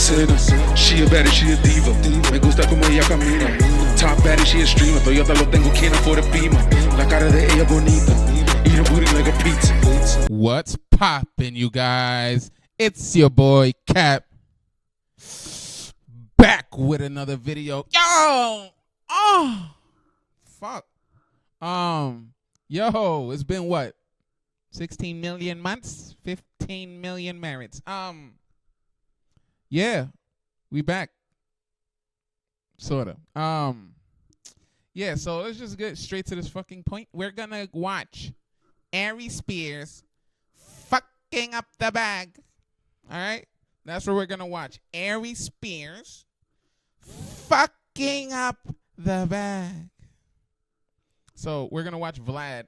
cena. She a baddie, she a diva. Me gusta como ella camina. Top baddie, she a streamer. Toyota lo tengo, can't afford a Beamer. La cara de ella bonita. Eat a booty like a pizza. What's poppin', you guys? It's your boy Cap. Back with another video. Yo! Oh! Fuck. Yo, it's been what? 16 million months? 15 million merits. Yeah. We back. Sorta. Yeah, so let's just get straight to this fucking point. We're gonna watch Aries fucking up the bag. Alright? That's what we're gonna watch. Aries fucking up the bag. So we're gonna watch Vlad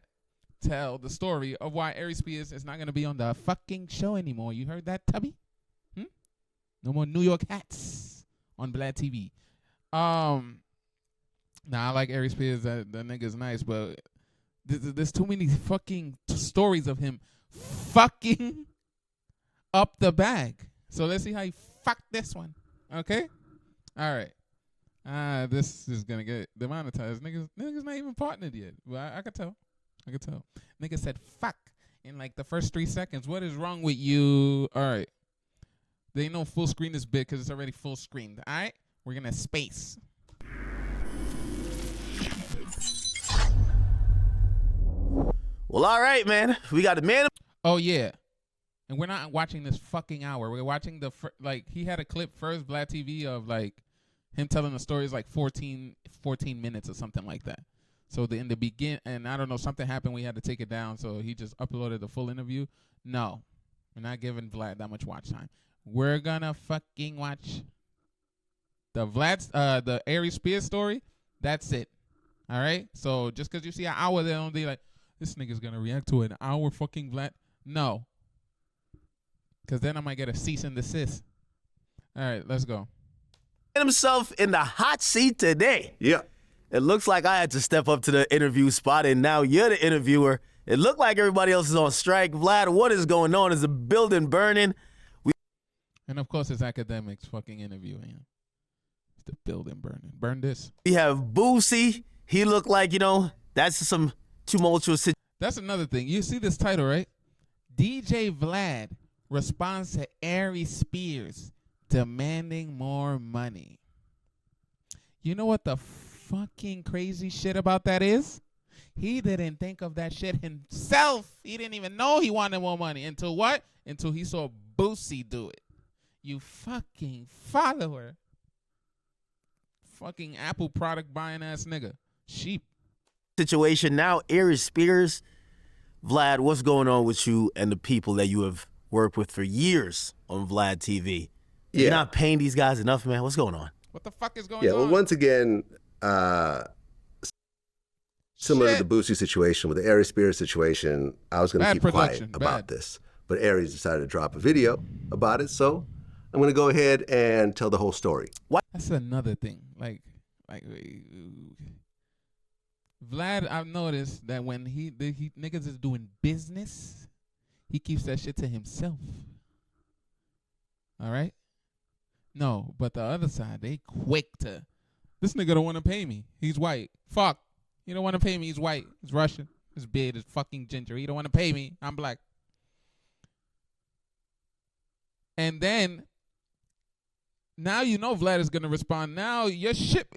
tell the story of why Aries is not gonna be on the fucking show anymore. You heard that, Tubby? No more New York hats on VladTV. Nah, I like Aries. That nigga's nice, but there's too many fucking stories of him fucking up the bag. So let's see how he fucked this one. Okay? All right. This is gonna get demonetized. Niggas not even partnered yet. Well, I could tell. Nigga said fuck in like the first 3 seconds. What is wrong with you? All right. They ain't no full screen this bit because it's already full screened. All right? We're gonna space. Well, all right, man. We got a man. Oh yeah. And we're not watching this fucking hour. We're watching the he had a clip first, VladTV, of like him telling the story is like 14 minutes or something like that. So in the begin, and I don't know, something happened. We had to take it down, so he just uploaded the full interview. No, we're not giving Vlad that much watch time. We're gonna fucking watch the Aries story. That's it. All right. So just because you see an hour there, don't be like, this nigga's gonna react to an hour fucking Vlad. No, because then I might get a cease and desist. All right, let's go. Himself in the hot seat today. Yeah. It looks like I had to step up to the interview spot, and now you're the interviewer. It looked like everybody else is on strike. Vlad, what is going on? Is the building burning? And of course, it's academics fucking interviewing. It's the building burning. Burn this. We have Boosie. He looked like, that's some tumultuous situation. That's another thing. You see this title, right? DJ Vlad responds to Aries demanding more money. You know what the fucking crazy shit about that is? He didn't think of that shit himself. He didn't even know he wanted more money until what? Until he saw Boosie do it. You fucking follower. Fucking Apple product buying ass nigga. Sheep. Situation now, Aries, Vlad, what's going on with you and the people that you have worked with for years on VladTV? Yeah. You're not paying these guys enough, man. What's going on? What the fuck is going on? Yeah, well, once again, similar to the Boosie situation, with the Aries situation, I was going to keep quiet about this. But Aries decided to drop a video about it, so I'm going to go ahead and tell the whole story. What? That's another thing. Like Vlad, I've noticed that when he niggas is doing business, he keeps that shit to himself. All right? No, but the other side, they quick to, this nigga don't want to pay me. He's white. Fuck. He don't want to pay me. He's white. He's Russian. His beard is fucking ginger. He don't want to pay me. I'm black. And then, now you know Vlad is going to respond. Now, your shit,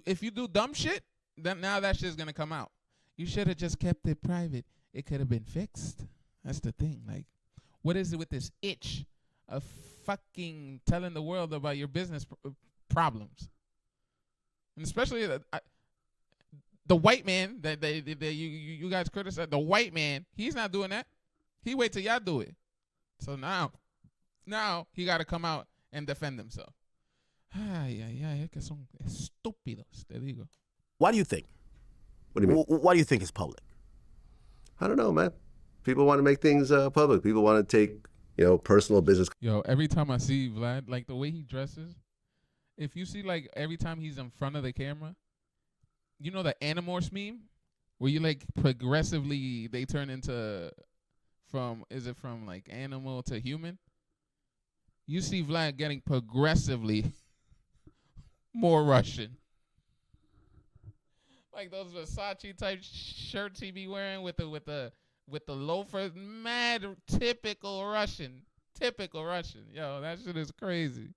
if you do dumb shit, then now that shit's going to come out. You should have just kept it private. It could have been fixed. That's the thing. Like, what is it with this itch of fucking telling the world about your business problems? And especially the white man that you guys criticize, the white man, he's not doing that. He wait till y'all do it. So now he got to come out and defend himself. Ay, es que son estúpidos, te digo. Why do you think? What do you mean? Why do you think it's public? I don't know, man. People want to make things public. People want to take, personal business. Yo, every time I see Vlad, like the way he dresses, if you see like every time he's in front of the camera, you know the Animorphs meme? Where you like progressively, they turn into, from like animal to human? you see Vlad getting progressively more Russian. Like those Versace type shirts he be wearing with the loafers, mad typical Russian. Yo, that shit is crazy.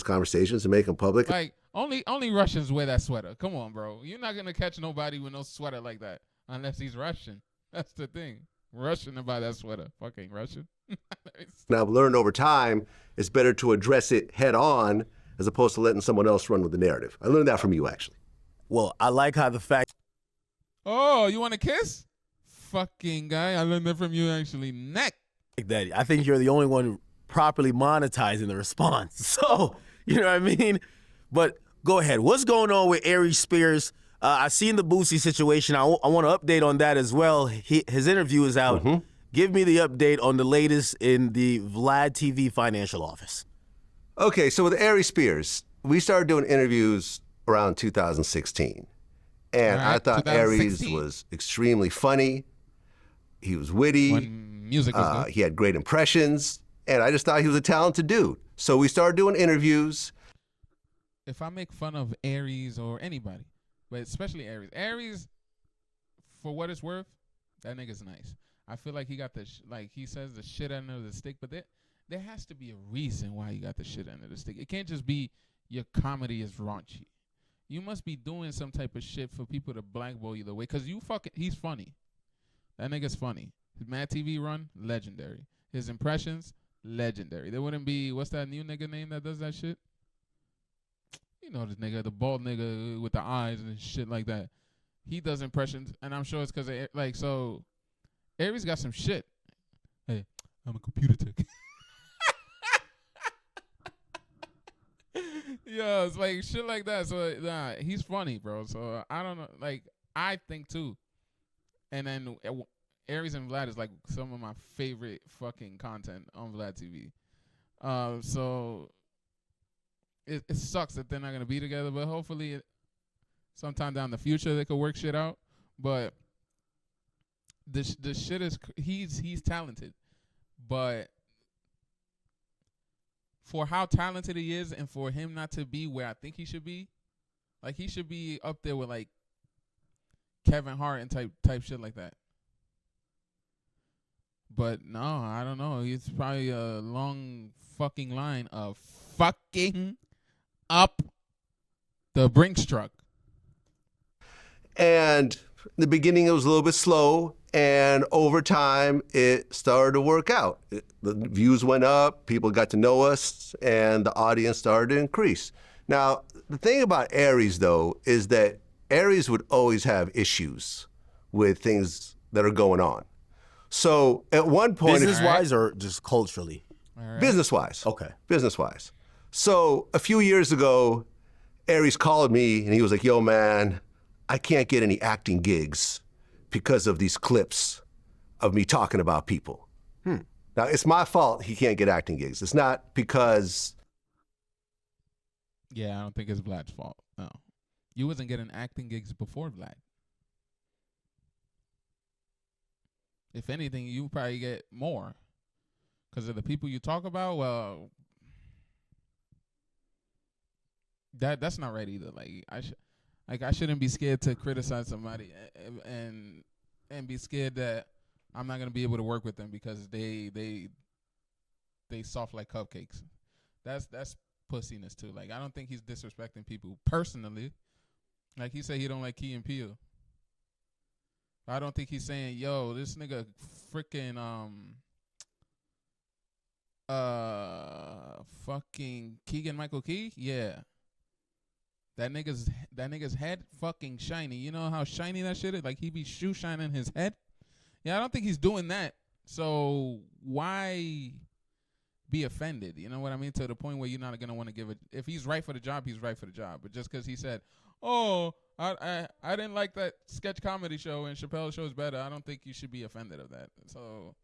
Conversations to make them public. Like only Russians wear that sweater. Come on, bro. You're not gonna catch nobody with no sweater like that unless he's Russian. That's the thing. Russian about that sweater. Fucking Russian. Now I've learned over time it's better to address it head on as opposed to letting someone else run with the narrative. I learned that from you, actually. Well, I like how the fact. Oh, you want to kiss? Fucking guy. I learned that from you, actually. Neck. That I think you're the only one properly monetizing the response. So, you know what I mean? But go ahead. What's going on with Aries Spears? I seen the Boosie situation. I want to update on that as well. His interview is out. Mm-hmm. Give me the update on the latest in the VladTV financial office. Okay, so with Aries Spears, we started doing interviews around 2016. And I thought Aries was extremely funny. He was witty. When music was good. He had great impressions. And I just thought he was a talented dude. So we started doing interviews. If I make fun of Aries or anybody, but especially Aries, for what it's worth, that nigga's nice. I feel like he got the, like he says, the shit end of the stick. But there has to be a reason why you got the shit end of the stick. It can't just be your comedy is raunchy. You must be doing some type of shit for people to blackball you the way. Because he's funny. That nigga's funny. His Mad TV run, legendary. His impressions, legendary. There wouldn't be, what's that new nigga name that does that shit? You know this nigga, the bald nigga with the eyes and shit like that. He does impressions, and I'm sure it's because of, like, so, Aries got some shit. Hey, I'm a computer tech. Yeah, it's like shit like that. So nah, he's funny, bro. So I don't know. Like I think too. And then Aries and Vlad is like some of my favorite fucking content on Vlad TV. So it sucks that they're not gonna be together, but hopefully sometime down the future they could work shit out. But the shit is he's talented, but for how talented he is and for him not to be where I think he should be, like he should be up there with like Kevin Hart and type shit like that. But no, I don't know. It's probably a long fucking line of fucking up the Brinks truck. And in the beginning it was a little bit slow. And over time, it started to work out. The views went up, people got to know us, and the audience started to increase. Now, the thing about Aries, though, is that Aries would always have issues with things that are going on. So at one point— Business-wise or just culturally? Right. Business-wise. Okay. Business-wise. So a few years ago, Aries called me, and he was like, yo, man, I can't get any acting gigs because of these clips of me talking about people. Now, it's my fault he can't get acting gigs. It's not because... Yeah, I don't think it's Vlad's fault. No. You wasn't getting acting gigs before Vlad. If anything, you probably get more. Because of the people you talk about, well... That's not right either. Like, I shouldn't be scared to criticize somebody and be scared that I'm not gonna be able to work with them because they soft like cupcakes. That's pussiness too. Like I don't think he's disrespecting people personally. Like he said he don't like Key and Peele. I don't think he's saying, yo, this nigga freaking fucking Keegan Michael Key? Yeah. That nigga's head fucking shiny. You know how shiny that shit is? Like he be shoe shining his head. Yeah, I don't think he's doing that. So why be offended? You know what I mean? To the point where you're not gonna want to give it. If he's right for the job, he's right for the job. But just because he said, "Oh, I didn't like that sketch comedy show and Chappelle's show is better," I don't think you should be offended of that. So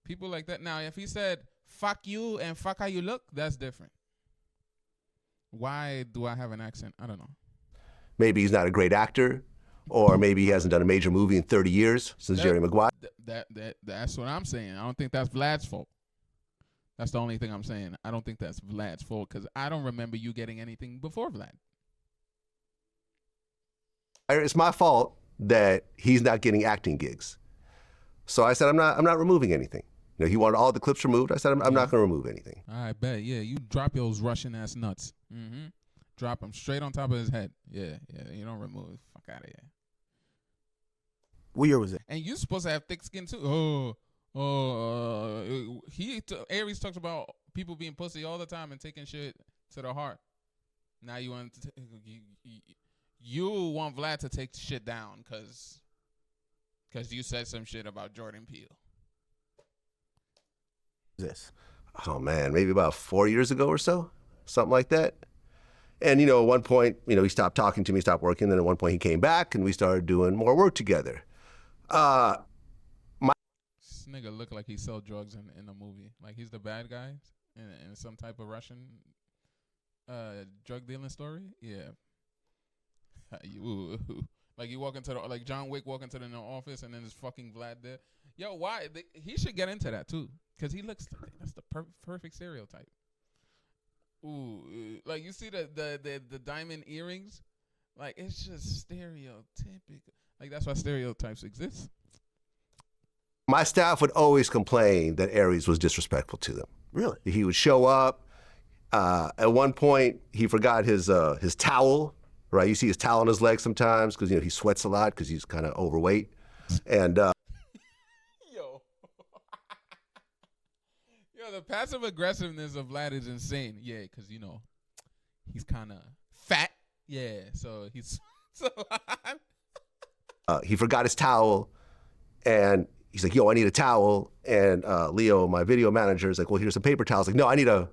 people like that. Now, if he said "fuck you" and "fuck how you look," that's different. Why do I have an accent? I don't know. Maybe he's not a great actor, or maybe he hasn't done a major movie in 30 years since Jerry Maguire. That's what I'm saying. I don't think that's Vlad's fault. That's the only thing I'm saying. I don't think that's Vlad's fault because I don't remember you getting anything before Vlad. It's my fault that he's not getting acting gigs. So I said, I'm not removing anything. You know, he wanted all the clips removed. I said, I'm not going to remove anything. I bet. Yeah, you drop those Russian ass nuts. Mm-hmm. Drop them straight on top of his head. Yeah. You don't remove it. Fuck out of here. What year was it? And you supposed to have thick skin too. Aries talks about people being pussy all the time and taking shit to the heart. Now you want you want Vlad to take shit down because you said some shit about Jordan Peele. This. Oh man, maybe about 4 years ago or so, something like that. And you know, at one point, you know, he stopped talking to me, stopped working. Then at one point, he came back, and we started doing more work together. This nigga look like he sell drugs in a movie. Like he's the bad guy in some type of Russian drug dealing story. Yeah. Like you walk into like John Wick walk into the office and then there's fucking Vlad there. Yo, why? He should get into that too. Because he looks, that's the perfect stereotype. Ooh, like you see the diamond earrings? Like it's just stereotypical. Like that's why stereotypes exist. My staff would always complain that Aries was disrespectful to them. Really? He would show up. At one point, he forgot his towel. Right, you see his towel on his leg sometimes because you know he sweats a lot because he's kind of overweight. And yo, the passive aggressiveness of Vlad is insane. Yeah, because you know he's kind of fat. Yeah, so he's so. He forgot his towel, and he's like, "Yo, I need a towel." And Leo, my video manager, is like, "Well, here's some paper towels." Like, no, I need a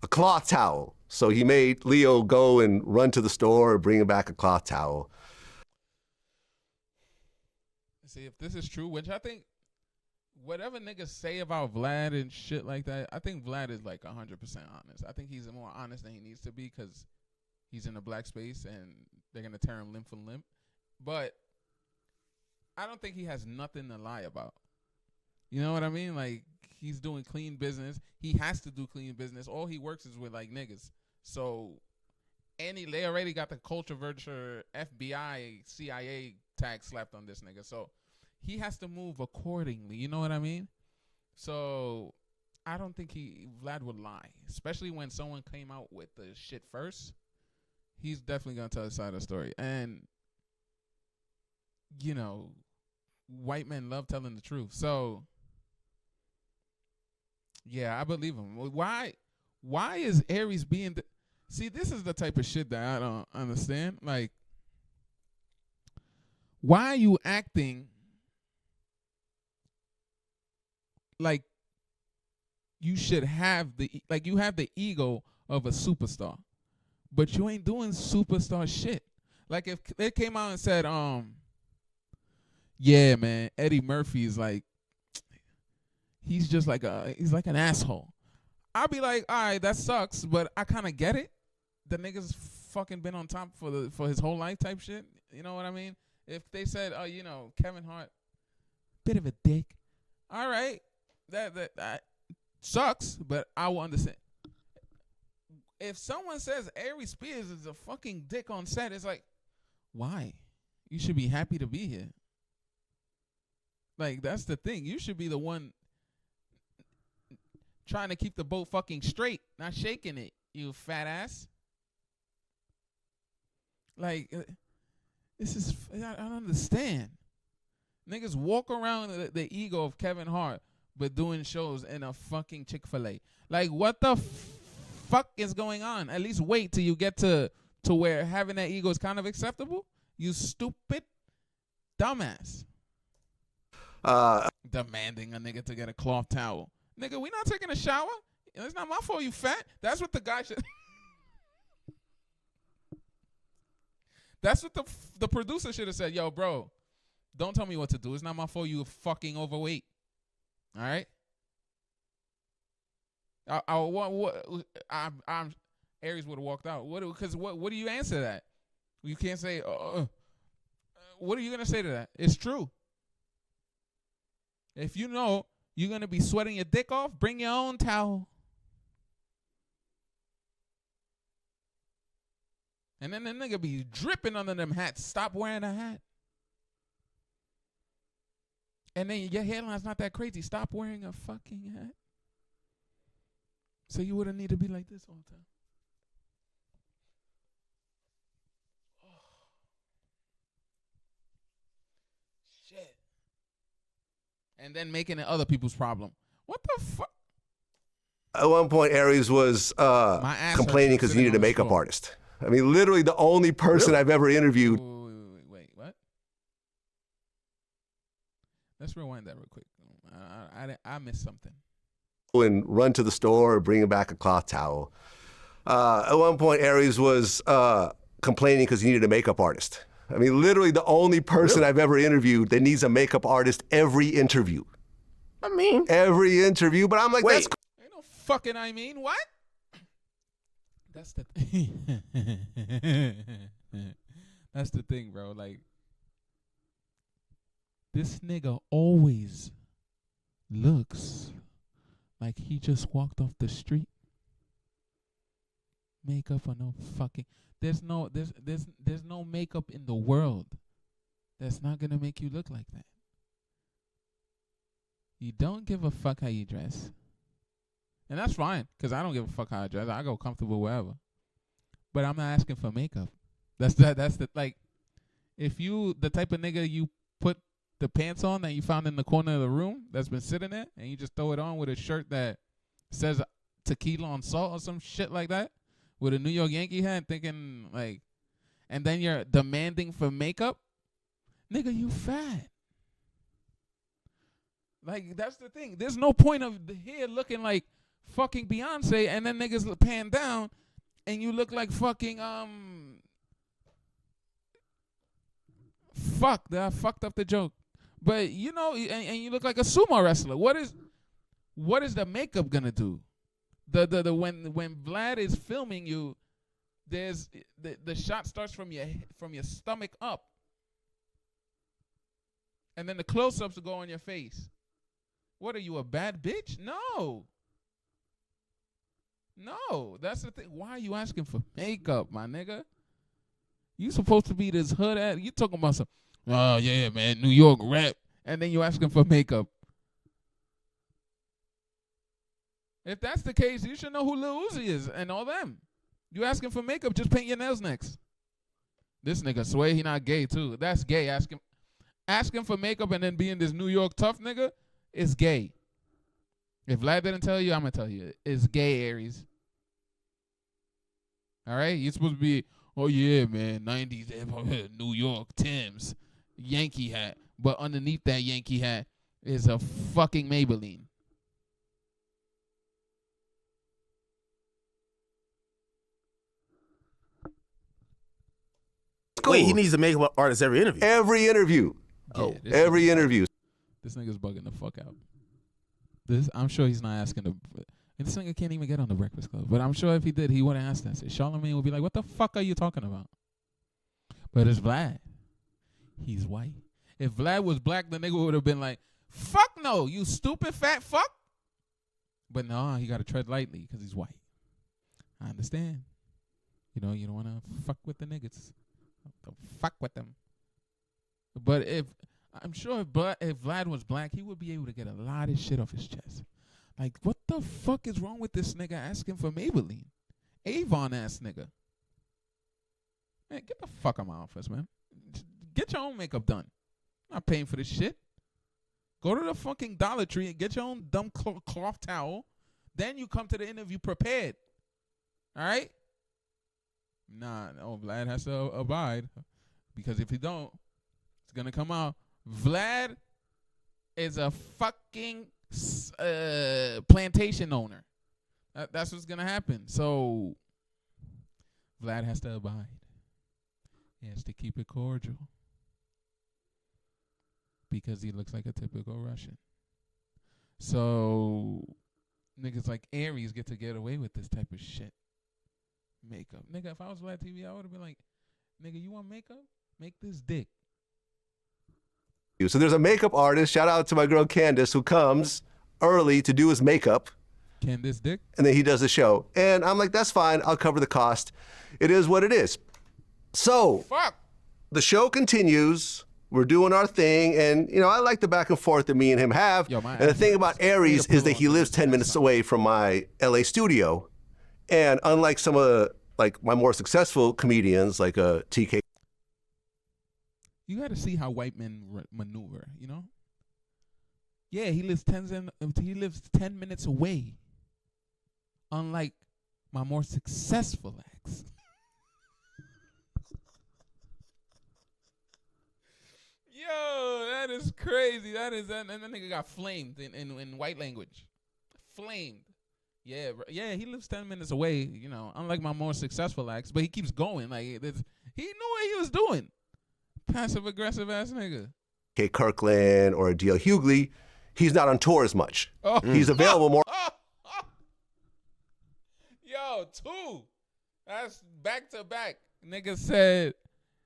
cloth towel. So he made Leo go and run to the store, bring him back a cloth towel. See, if this is true, which I think, whatever niggas say about Vlad and shit like that, I think Vlad is like 100% honest. I think he's more honest than he needs to be because he's in the black space and they're going to tear him limb from limb. But I don't think he has nothing to lie about. You know what I mean? Like, he's doing clean business. He has to do clean business. All he works is with, like, niggas. So, they already got the culture vulture FBI, CIA tag slapped on this nigga. So, he has to move accordingly. You know what I mean? So, I don't think Vlad would lie. Especially when someone came out with the shit first. He's definitely going to tell his side of the story. And, you know, white men love telling the truth. So, yeah, I believe him. Why is Aries being... See, this is the type of shit that I don't understand. Like, why are you acting like you should have you have the ego of a superstar, but you ain't doing superstar shit. Like, if they came out and said, yeah, man, Eddie Murphy is like, he's just like he's like an asshole. I'll be like, all right, that sucks, but I kind of get it. The nigga's fucking been on top for his whole life type shit. You know what I mean? If they said, oh, you know, Kevin Hart, bit of a dick. All right, that sucks, but I will understand. If someone says Aries Spears is a fucking dick on set, it's like, why? You should be happy to be here. Like, that's the thing. You should be the one trying to keep the boat fucking straight, not shaking it, you fat ass. Like, this is, I don't understand. Niggas walk around the ego of Kevin Hart, but doing shows in a fucking Chick-fil-A. Like, what the fuck is going on? At least wait till you get to where having that ego is kind of acceptable. You stupid dumbass. Demanding a nigga to get a cloth towel. Nigga, we not taking a shower. It's not my fault you fat. That's what the guy should... That's what the producer should have said. Yo, bro, don't tell me what to do. It's not my fault you fucking overweight. All right? Aries would have walked out. Because what do you answer that? You can't say, what are you going to say to that? It's true. If you know you're going to be sweating your dick off, bring your own towel. And then the nigga be dripping under them hats. Stop wearing a hat. And then your hairline's not that crazy. Stop wearing a fucking hat. So you wouldn't need to be like this all the time. Oh. Shit. And then making it other people's problem. What the fuck? At one point, Aries was complaining because he needed a makeup artist. I mean, literally the only person I've ever interviewed. Wait, what? Let's rewind that real quick. I missed something. And run to the store or bring back a cloth towel. At one point, Aries was complaining because he needed a makeup artist. I mean, literally the only person I've ever interviewed that needs a makeup artist every interview. Every interview, but I'm like, Wait. that's cool. Ain't no fucking I mean, what? That's the That's the thing, bro. Like, this nigga always looks like he just walked off the street. Makeup or no fucking. There's no makeup in the world that's not gonna make you look like that. You don't give a fuck how you dress. And that's fine, because I don't give a fuck how I dress. I go comfortable wherever. But I'm not asking for makeup. That's the like, if you the type of nigga you put the pants on that you found in the corner of the room that's been sitting there, and you just throw it on with a shirt that says tequila on salt or some shit like that, with a New York Yankee hat, thinking like, and then you're demanding for makeup, nigga, you fat. Like, that's the thing. There's no point of the hair looking like fucking Beyonce, and then niggas pan down, and you look like fucking fuck. I fucked up the joke, but you know, and you look like a sumo wrestler. What is the makeup gonna do? The when Vlad is filming you, there's the shot starts from your stomach up, and then the close-ups will go on your face. What are you, a bad bitch? No, that's the thing. Why are you asking for makeup, my nigga? You supposed to be this hood ass. You talking about some, oh yeah, man, New York rap, and then you asking for makeup. If that's the case, you should know who Lil Uzi is and all them. You asking for makeup, just paint your nails next. This nigga swear he not gay too. That's gay. Asking for makeup and then being this New York tough nigga is gay. If Vlad didn't tell you, I'm gonna tell you. It's gay, Aries. All right? You're supposed to be, oh yeah, man, 90s, New York, Tim's, Yankee hat. But underneath that Yankee hat is a fucking Maybelline. Wait, he needs a makeup artist every interview. Every interview. Yeah, Every interview. This nigga's bugging the fuck out. I'm sure he's not asking and this nigga can't even get on the Breakfast Club. But I'm sure if he did, he wouldn't ask that. So Charlamagne would be like, what the fuck are you talking about? But it's Vlad. He's white. If Vlad was black, the nigga would have been like, fuck no, you stupid fat fuck. But no, he got to tread lightly because he's white. I understand. You know, you don't want to fuck with the niggas. Don't fuck with them. But I'm sure if Vlad was black, he would be able to get a lot of shit off his chest. Like, what the fuck is wrong with this nigga asking for Maybelline? Avon ass nigga. Man, get the fuck out of my office, man. Get your own makeup done. I'm not paying for this shit. Go to the fucking Dollar Tree and get your own dumb cloth towel. Then you come to the interview prepared. All right? Nah, no, Vlad has to abide. Because if he don't, it's going to come out. Vlad is a fucking plantation owner. That's what's going to happen. So, Vlad has to abide. He has to keep it cordial. Because he looks like a typical Russian. So, niggas like Aries get to get away with this type of shit. Makeup. Nigga, if I was VladTV, I would have been like, nigga, you want makeup? Make this dick. So there's a makeup artist, shout out to my girl Candace, who comes early to do his makeup. Candace Dick? And then he does the show. And I'm like, that's fine, I'll cover the cost. It is what it is. So Fuck. the show continues. We're doing our thing, and I like the back and forth that me and him have. Yo, my and the ass thing hurts. about I need Aries to put is that on he lives this 10 minutes song. away from my LA studio, and unlike some of my more successful comedians like TK. You got to see how white men maneuver, Yeah, he lives 10 minutes away. Unlike my more successful acts. Yo, that is crazy. That and that nigga got flamed in white language. Flamed. Yeah, yeah, he lives 10 minutes away, unlike my more successful acts, but he keeps going. Like, he knew what he was doing. Passive aggressive ass nigga. K. Kirkland or D.L. Hughley, he's not on tour as much. Oh. He's available more. Yo, 2. That's back to back. Nigga said,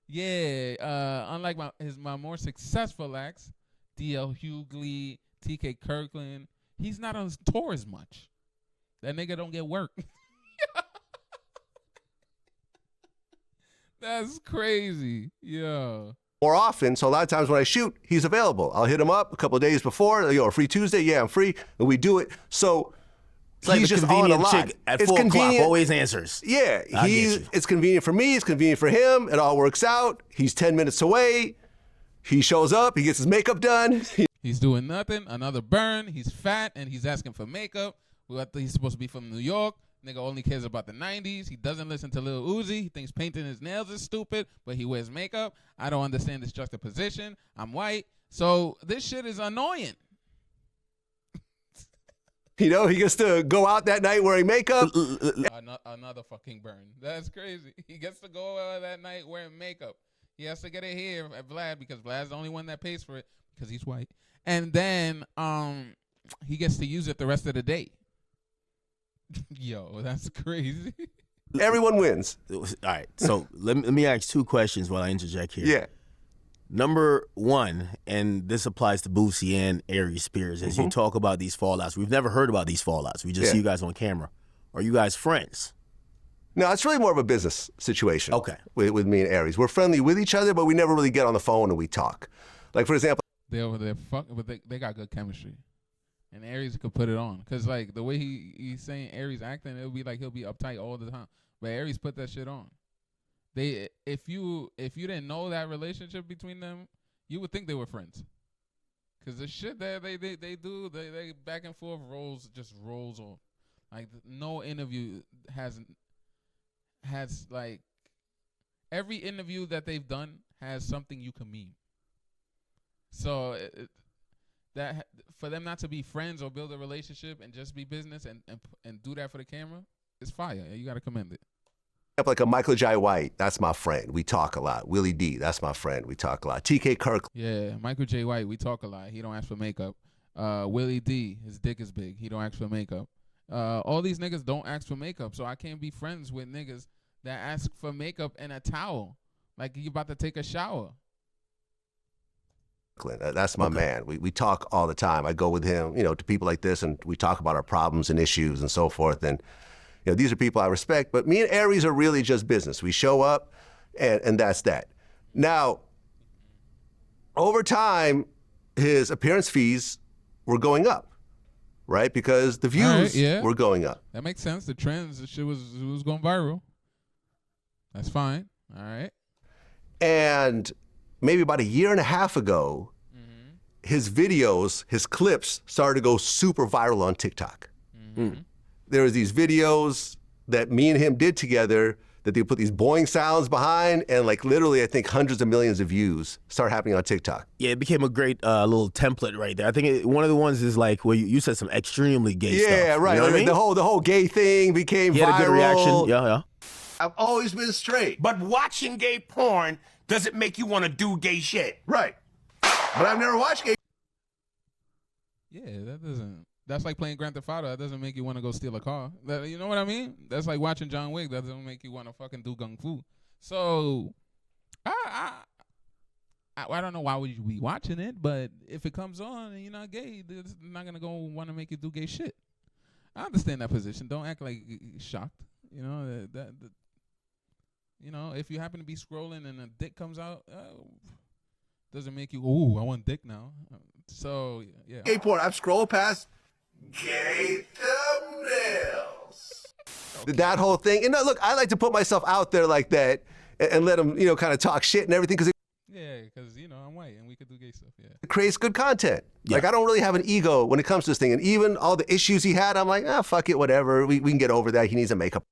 yeah, unlike my more successful acts, D.L. Hughley, T.K. Kirkland, he's not on tour as much. That nigga don't get work. That's crazy. Yeah. More often, so a lot of times when I shoot, he's available. I'll hit him up a couple of days before. A free Tuesday? Yeah, I'm free, and we do it. So It's like he's the just on a convenient lot. chick at It's 4 o'clock convenient. always answers. Yeah, I get you. it's convenient for me. It's convenient for him. It all works out. He's 10 minutes away. He shows up. He gets his makeup done. He's doing nothing. Another burn. He's fat, and he's asking for makeup. He's supposed to be from New York. Nigga only cares about the 90s. He doesn't listen to Lil Uzi. He thinks painting his nails is stupid, but he wears makeup. I don't understand this juxtaposition. I'm white. So this shit is annoying. He gets to go out that night wearing makeup. Another fucking burn. That's crazy. He gets to go that night wearing makeup. He has to get it here at Vlad because Vlad's the only one that pays for it because he's white. And then he gets to use it the rest of the day. Yo, that's crazy. Everyone wins. All right, so let me ask 2 questions while I interject here. Yeah. Number 1, and this applies to Boosie and Aries Spears, as you talk about these fallouts. We've never heard about these fallouts. We just see you guys on camera. Are you guys friends? No, it's really more of a business situation. Okay. With me and Aries. We're friendly with each other, but we never really get on the phone and we talk. Like, for example, They over there but they got good chemistry. And Aries could put it on. Because, like, the way he's saying Aries acting, it would be like he'll be uptight all the time. But Aries put that shit on. If you didn't know that relationship between them, you would think they were friends. Because the shit that they do, they back and forth rolls off. Like, no interview has like, every interview that they've done has something you can meme. So that for them not to be friends or build a relationship and just be business and do that for the camera, it's fire. You got to commend it. like a Michael J. White, that's my friend. We talk a lot. Willie D, that's my friend. We talk a lot. TK Kirk. Yeah, Michael J. White, we talk a lot. He don't ask for makeup. Willie D, his dick is big. He don't ask for makeup. All these niggas don't ask for makeup, so I can't be friends with niggas that ask for makeup and a towel. Like you about to take a shower. That's my man. We talk all the time. I go with him, to people like this, and we talk about our problems and issues and so forth. And these are people I respect. But me and Aries are really just business. We show up, and that's that. Now, over time, his appearance fees were going up, right? Because the views were going up. That makes sense. The trends, the shit was going viral. That's fine. All right. And maybe about a year and a half ago, his videos, his clips started to go super viral on TikTok. There was these videos that me and him did together that they put these boing sounds behind, and like literally, I think hundreds of millions of views start happening on TikTok. Yeah, it became a great little template right there. I think one of the ones is like where you said some extremely gay stuff. Yeah, right. You know what I mean? The whole gay thing became He viral. had a good reaction. Yeah. I've always been straight. But watching gay porn doesn't make you want to do gay shit. Right. But I've never watched gay. Yeah, that's like playing Grand Theft Auto. That doesn't make you want to go steal a car. You know what I mean? That's like watching John Wick. That doesn't make you want to fucking do gung fu. So, I don't know why would you be watching it, but if it comes on and you're not gay, it's not gonna go want to make you do gay shit. I understand that position. Don't act like you're shocked. You know, if you happen to be scrolling and a dick comes out, doesn't make you, ooh, I want dick now. So, yeah. Gay porn. I've scrolled past gay thumbnails. That whole thing. And look, I like to put myself out there like that and let them, kind of talk shit and everything because Yeah, because, I'm white and we could do gay stuff, yeah. it creates good content. Yeah. Like, I don't really have an ego when it comes to this thing. And even all the issues he had, I'm like, fuck it, whatever. We can get over that. He needs a makeup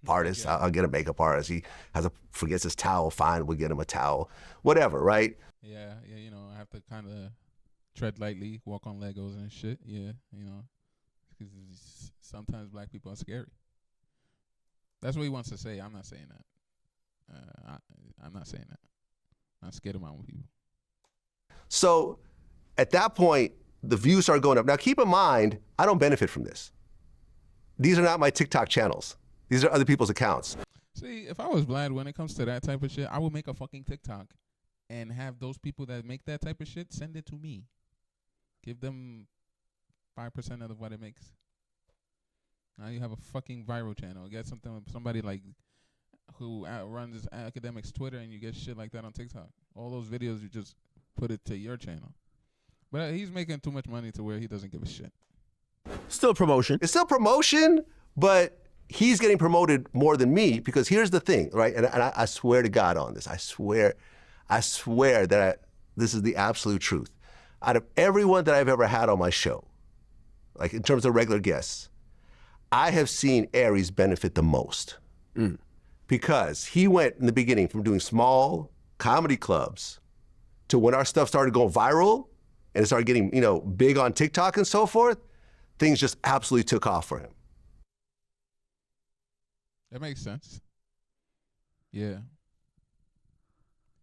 artist. Yeah. I'll get a makeup artist. He forgets his towel. Fine, we'll get him a towel. Whatever, right? Yeah, I have to kind of tread lightly, walk on Legos and shit, yeah, because sometimes black people are scary. That's what he wants to say. I'm not saying that. I'm not saying that. I'm scared of my own people. So at that point, the views start going up. Now, keep in mind, I don't benefit from this. These are not my TikTok channels. These are other people's accounts. See, if I was Vlad, when it comes to that type of shit, I would make a fucking TikTok and have those people that make that type of shit send it to me. Give them 5% of what it makes. Now you have a fucking viral channel. Get something with somebody like who runs academics Twitter, and you get shit like that on TikTok. All those videos, you just put it to your channel. But he's making too much money to where he doesn't give a shit. Still promotion. It's still promotion, but he's getting promoted more than me because here's the thing, right? And I swear to God on this. I swear that this is the absolute truth. Out of everyone that I've ever had on my show, like in terms of regular guests, I have seen Aries benefit the most. Because he went in the beginning from doing small comedy clubs to when our stuff started going viral and it started getting, big on TikTok and so forth, things just absolutely took off for him. That makes sense. Yeah.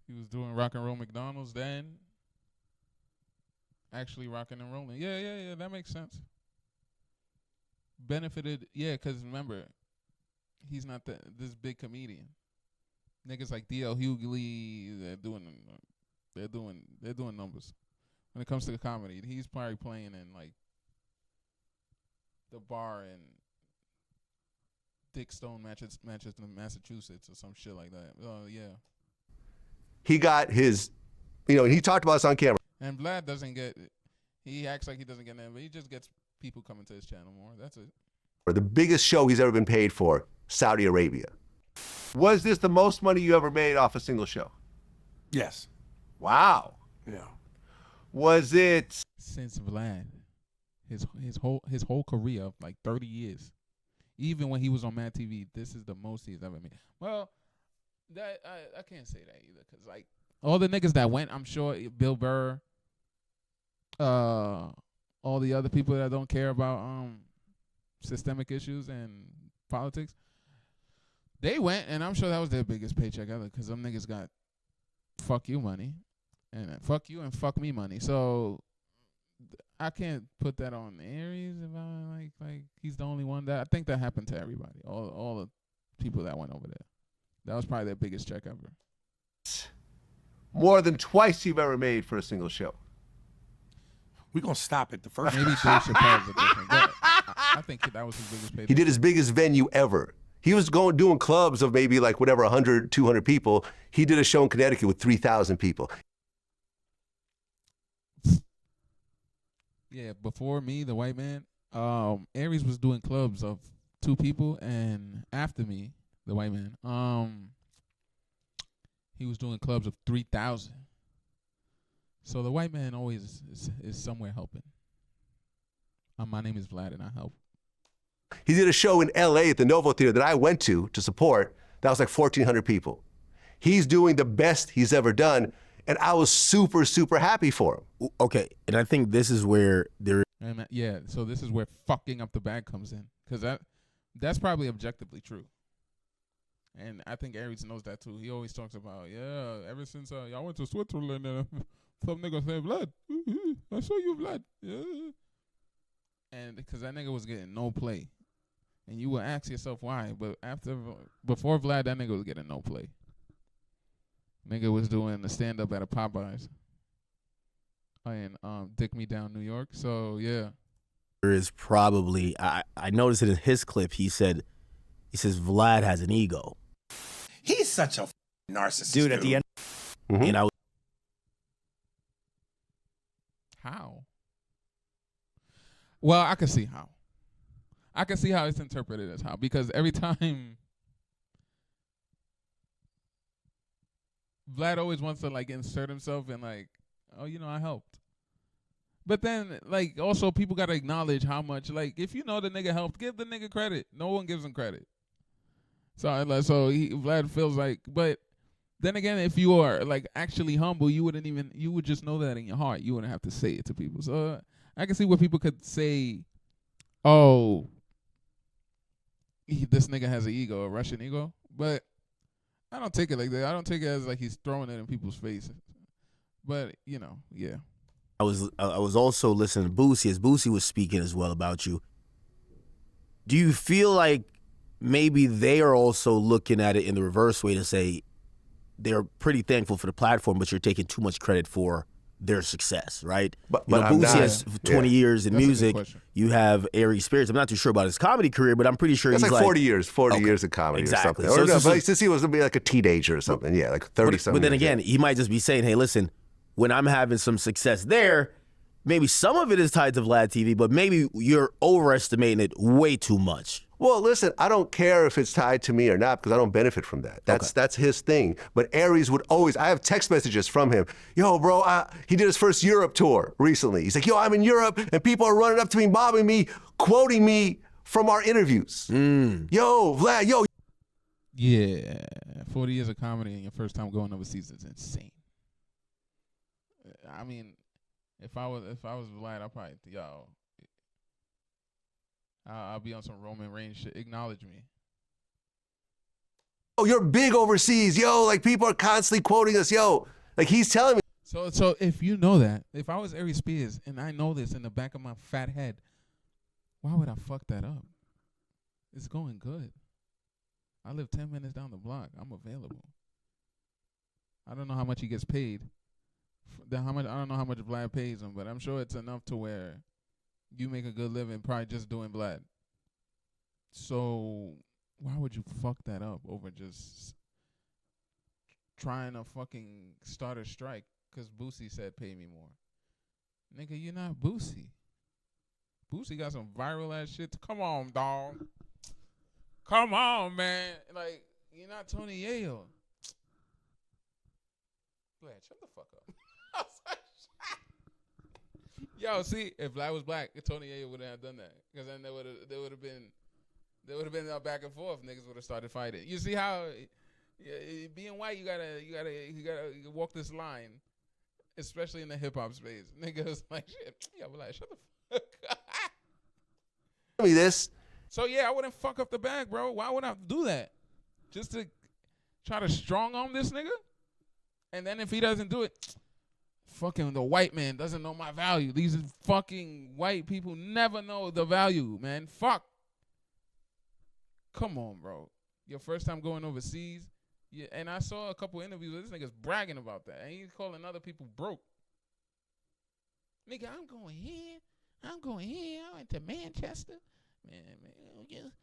He was doing rock and roll McDonald's then. Actually rocking and rolling. Yeah, that makes sense. Benefited, yeah, because remember, he's not this big comedian. Niggas like D.L. Hughley, they're doing numbers. When it comes to the comedy, he's probably playing in like the bar in Dick Stone, Manchester, Massachusetts, or some shit like that. Oh yeah. He got his, and he talked about this on camera. And Vlad doesn't get. He acts like he doesn't get that, but he just gets people coming to his channel more. That's it. The biggest show he's ever been paid for, Saudi Arabia. Was this the most money you ever made off a single show? Yes. Wow. Yeah. Was it? Since Vlad, his whole career of like 30 years, even when he was on Mad TV, this is the most he's ever made. Well, that I can't say that either, cause like all the niggas that went, I'm sure Bill Burr, all the other people that don't care about systemic issues and politics, they went, and I'm sure that was their biggest paycheck ever, because them niggas got fuck you money, and fuck you and fuck me money. So I can't put that on Aries if I like he's the only one. That I think that happened to everybody, all the people that went over there. That was probably their biggest check ever. More than twice you've ever made for a single show. We're going to stop it the first Maybe Dave Chappelle's a different guy. I think that was his biggest paycheck. He did his biggest venue ever. He was doing clubs of maybe like whatever, 100, 200 people. He did a show in Connecticut with 3,000 people. Yeah, before me, the white man, Aries was doing clubs of 2 people, and after me, the white man, he was doing clubs of 3,000. So the white man always is somewhere helping. My name is Vlad, and I help. He did a show in L.A. at the Novo Theater that I went to support. That was like 1,400 people. He's doing the best he's ever done, and I was super, super happy for him. Okay, and I think this is where there. And yeah, so this is where fucking up the bag comes in, because that's probably objectively true. And I think Aries knows that too. He always talks about, ever since y'all went to Switzerland, some nigga said, Vlad, I saw you, Vlad. Yeah. And because that nigga was getting no play. And you would ask yourself why, but before Vlad, that nigga was getting no play. Nigga was doing the stand-up at a Popeyes and Dick Me Down, New York. So, yeah. There is probably, I noticed it in his clip, he says Vlad has an ego. He's such a narcissist, Dude, at the end. And I How? Well, I can see how. I can see how it's interpreted as how, because every time Vlad always wants to like insert himself and like, oh, you know, I helped. But then, like, also people gotta acknowledge how much, like, if you know the nigga helped, give the nigga credit. No one gives him credit. So Vlad feels like, but then again, if you are like actually humble, you would just know that in your heart. You wouldn't have to say it to people. So I can see where people could say, oh, this nigga has an ego, a Russian ego. But I don't take it like that. I don't take it as like he's throwing it in people's face. But, you know, yeah. I was also listening to Boosie as Boosie was speaking as well about you. Do you feel like maybe they are also looking at it in the reverse way to say they're pretty thankful for the platform, but you're taking too much credit for their success, right? But you know, I'm Boosie not. has 20 years in That's a good music. question. You have Aries Spears. I'm not too sure about his comedy career, but I'm pretty sure It's he's like 40 years Okay. years of comedy Exactly. or something. So Or this no, is- but since he was going to be like a teenager or something. Yeah, like 30-something. But then again, he might just be saying, hey, listen, when I'm having some success there, maybe some of it is tied to VladTV, but maybe you're overestimating it way too much. Well, listen, I don't care if it's tied to me or not because I don't benefit from that. That's his thing. But Aries would always, I have text messages from him. Yo, bro, he did his first Europe tour recently. He's like, yo, I'm in Europe and people are running up to me, mobbing me, quoting me from our interviews. Yo, Vlad, yo. Yeah. 40 years of comedy and your first time going overseas is insane. I mean, if I was Vlad, I'd probably, I'll be on some Roman Reigns shit. Acknowledge me. Oh, you're big overseas. Yo, like people are constantly quoting us. Yo, like he's telling me. So if you know that, if I was Aries Spears and I know this in the back of my fat head, why would I fuck that up? It's going good. I live 10 minutes down the block. I'm available. I don't know how much he gets paid. I don't know how much Vlad pays him, but I'm sure it's enough to where you make a good living probably just doing Vlad. So why would you fuck that up over just trying to fucking start a strike because Boosie said pay me more? Nigga, you're not Boosie. Boosie got some viral ass shit. Come on, dog. Come on, man. Like, you're not Tony Yayo. Vlad, shut the fuck up. Yo, see, if Vlad was black, Tony Yayo wouldn't have done that, because then there would have been a back and forth. Niggas would have started fighting. You see how being white, you gotta walk this line, especially in the hip hop space. Niggas like shit. Yo, Vlad, shut the fuck up. Tell me this. So yeah, I wouldn't fuck up the bag, bro. Why would I do that? Just to try to strong arm this nigga? And then if he doesn't do it, fucking the white man doesn't know my value. These fucking white people never know the value, man. Fuck. Come on, bro. Your first time going overseas. Yeah, and I saw a couple interviews where this nigga's bragging about that. And he's calling other people broke. Nigga, I'm going here. I went to Manchester. Man, just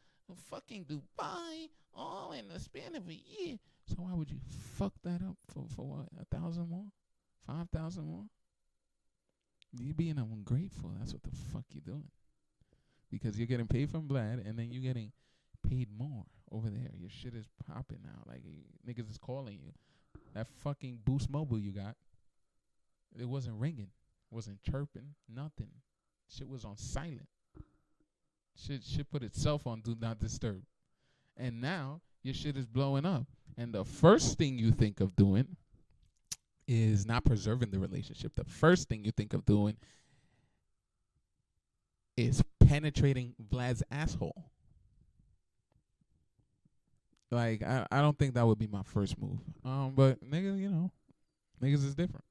fucking Dubai. All in the span of a year. So why would you fuck that up for what? 1,000 more? 5,000 more? You being ungrateful. That's what the fuck you doing. Because you're getting paid from Vlad, and then you're getting paid more over there. Your shit is popping now. Like, niggas is calling you. That fucking Boost Mobile you got, it wasn't ringing. Wasn't chirping. Nothing. Shit was on silent. Shit put itself on Do Not Disturb. And now, your shit is blowing up. And the first thing you think of doing is not preserving the relationship. The first thing you think of doing is penetrating Vlad's asshole. Like, I don't think that would be my first move. But nigga, you know, niggas is different.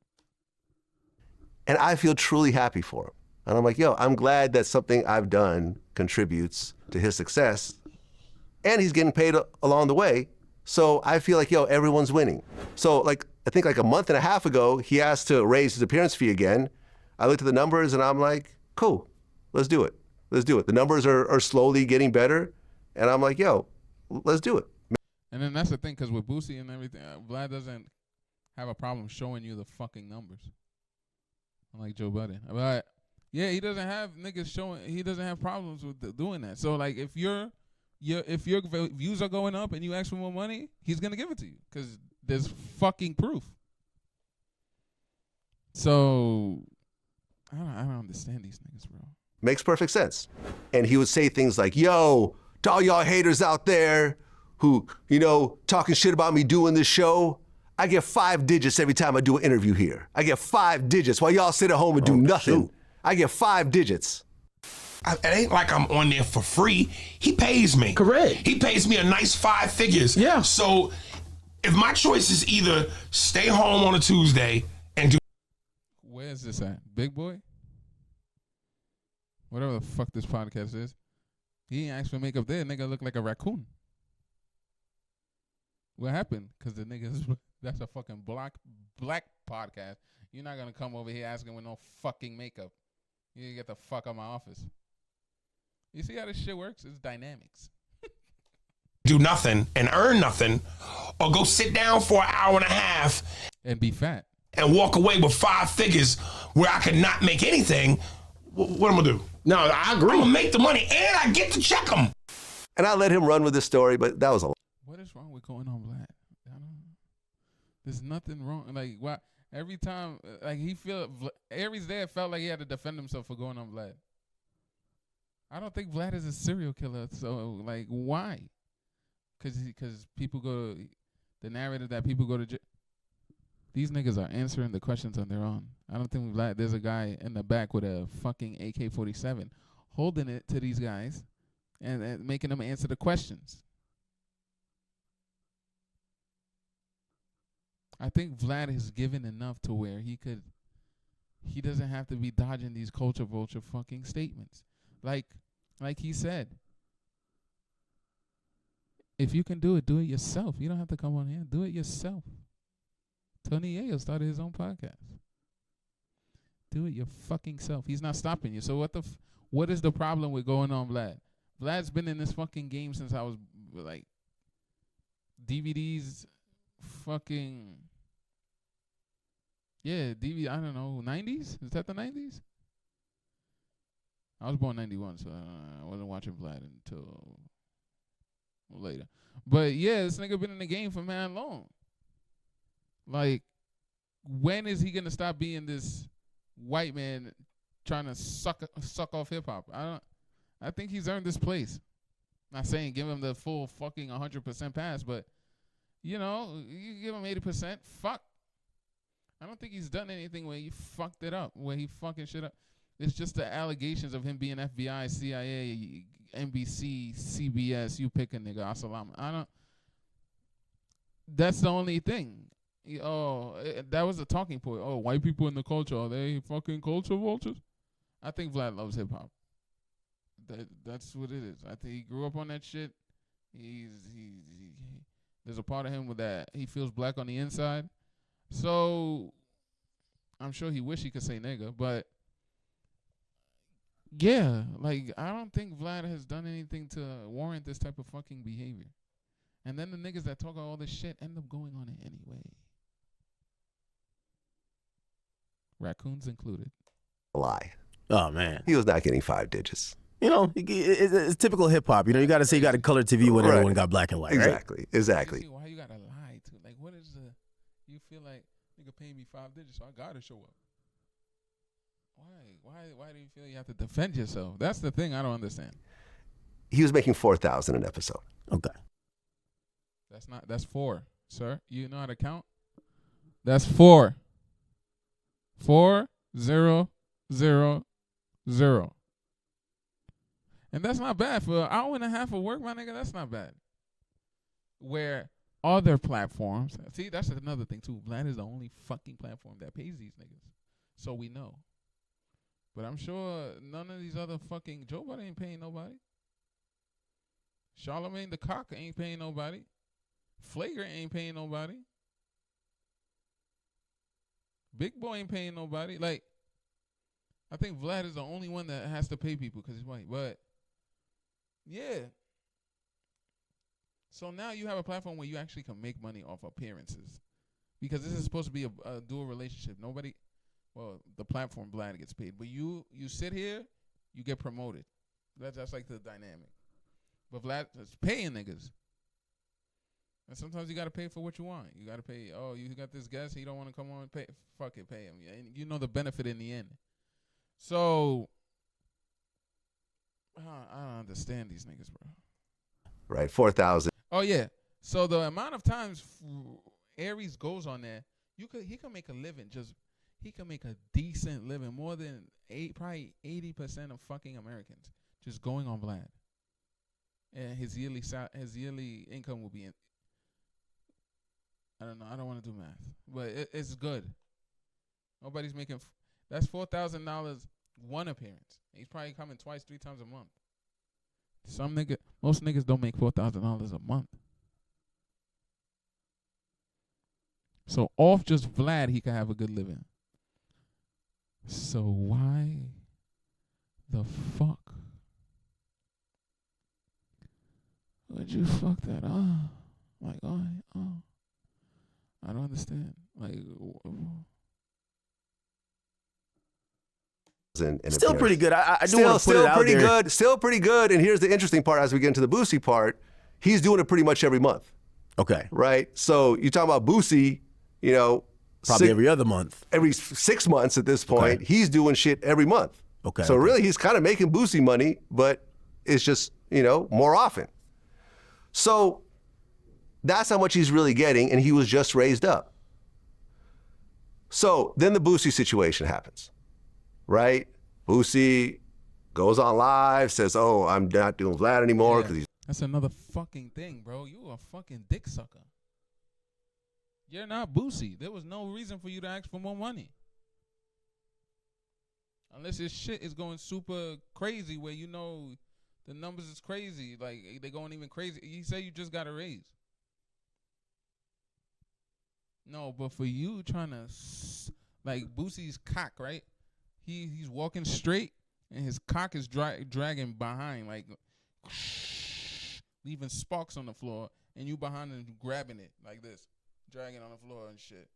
And I feel truly happy for him. And I'm like, yo, I'm glad that something I've done contributes to his success. And he's getting paid along the way. So I feel like, yo, everyone's winning. So like, I think like a month and a half ago, he asked to raise his appearance fee again. I looked at the numbers and I'm like, cool, let's do it. Let's do it. The numbers are slowly getting better. And I'm like, yo, let's do it. And then that's the thing, because with Boosie and everything, Vlad doesn't have a problem showing you the fucking numbers. Unlike Joe Budden. But yeah, he doesn't have niggas showing. He doesn't have problems with doing that. So like, if your views are going up and you ask for more money, he's gonna give it to you because there's fucking proof. So I don't understand these niggas, bro. Makes perfect sense. And he would say things like, yo, to all y'all haters out there who, talking shit about me doing this show, I get 5 digits every time I do an interview here. I get 5 digits while y'all sit at home and do nothing. Shoot. I get 5 digits. It ain't like I'm on there for free. He pays me. Correct. He pays me a nice 5 figures. Yeah. So if my choice is either stay home on a Tuesday and do. Where's this at? Big Boy? Whatever the fuck this podcast is. He ain't asked for makeup there. Nigga look like a raccoon. What happened? Because the niggas, that's a fucking black podcast. You're not going to come over here asking with no fucking makeup. You can get the fuck out of my office. You see how this shit works? It's dynamics. Do nothing and earn nothing, or go sit down for an hour and a half And be fat. and walk away with 5 figures where I could not make anything. What I'm gonna do? No, I I'm agree. gonna make the money and I get to check them. And I let him run with this story, but that was a lot. What is wrong with going on Vlad? I don't know. There's nothing wrong. Like, why? Every time, like, Aries there felt like he had to defend himself for going on Vlad. I don't think Vlad is a serial killer. So, like, why? Because people go to, the narrative that people go to jail. These niggas are answering the questions on their own. I don't think Vlad, there's a guy in the back with a fucking AK-47 holding it to these guys and making them answer the questions. I think Vlad has given enough to where he doesn't have to be dodging these culture vulture fucking statements. Like he said, if you can do it yourself. You don't have to come on here. Do it yourself. Tony Ayo started his own podcast. Do it your fucking self. He's not stopping you. So what is the problem with going on Vlad? Vlad's been in this fucking game since I was like DVDs fucking DVD, I don't know, 90s? Is that the 90s? I was born 91, so I wasn't watching Vlad until later. But yeah, this nigga been in the game for man long. Like, when is he gonna stop being this white man trying to suck off hip hop? I think he's earned this place. Not saying give him the full fucking 100% pass, but you give him 80%. Fuck. I don't think he's done anything where he fucked it up, where he fucking shit up. It's just the allegations of him being FBI, CIA, NBC, CBS. You pick a nigga. Assalamu. That's the only thing. That was a talking point. Oh, white people in the culture, are they fucking culture vultures? I think Vlad loves hip hop. That's what it is. I think he grew up on that shit. There's a part of him with that he feels black on the inside. So I'm sure he wish he could say nigga, but yeah, like I don't think Vlad has done anything to warrant this type of fucking behavior. And then the niggas that talk all this shit end up going on it anyway. Raccoons included. Lie. Oh, man. He was not getting 5 digits. It's typical hip hop. You got to say you got a color TV when Right. everyone got black and white, right? Exactly. Why you gotta lie to? Like, what is you feel like nigga pay me 5 digits, so I gotta show up. Why do you feel you have to defend yourself? That's the thing I don't understand. He was making $4,000 an episode. Okay. That's 4, sir. You know how to count? That's 4. 4, 0, 0, 0. And that's not bad for an hour and a half of work, my nigga. That's not bad. Where other platforms, see, that's another thing too. Vlad is the only fucking platform that pays these niggas, so we know. But I'm sure none of these other fucking Joe Budden ain't paying nobody. Charlamagne the Cock ain't paying nobody. Flagrant ain't paying nobody. Big Boy ain't paying nobody. Like, I think Vlad is the only one that has to pay people because he's white. But yeah, So now you have a platform where you actually can make money off appearances, because this is supposed to be a dual relationship. Nobody, well, the platform Vlad gets paid, but you sit here, you get promoted. That's like the dynamic. But Vlad is paying niggas. And sometimes you got to pay for what you want. You got to pay, oh, you got this guest, he don't want to come on, pay, fuck it, pay him. And you know the benefit in the end. So, I don't understand these niggas, bro. Right, 4,000. Oh, yeah. So the amount of times Aries goes on there, he can make a living. He can make a decent living, more than probably 80% of fucking Americans just going on Vlad. And his yearly income will be I don't know. I don't want to do math, but it's good. Nobody's making. That's $4,000 one appearance. He's probably coming 2, 3 times a month. Most niggas don't make $4,000 a month. So off just Vlad, he can have a good living. So why the fuck would you fuck that up? Like, I don't understand. Like, Still pretty good. I do want to put it out pretty there. good. Still pretty good. And here's the interesting part as we get into the Boosie part. He's doing it pretty much every month. Okay. Right? So you talk about Boosie, you know. Probably every other month. Every 6 months at this point, he's doing shit every month. Okay. So really he's kind of making Boosie money, but it's just, you know, more often. So that's how much he's really getting, and he was just raised up. So then the Boosie situation happens, right? Boosie goes on live, says, oh, I'm not doing Vlad anymore. Yeah. That's another fucking thing, bro. You a fucking dick sucker. You're not Boosie. There was no reason for you to ask for more money. Unless his shit is going super crazy where you know the numbers is crazy. Like, they're going even crazy. You say you just got a raise. No, but for you trying to, like, Boosie's cock, right? He's walking straight, and his cock is dragging behind, like, leaving sparks on the floor, and you behind him grabbing it like this, dragging on the floor and shit,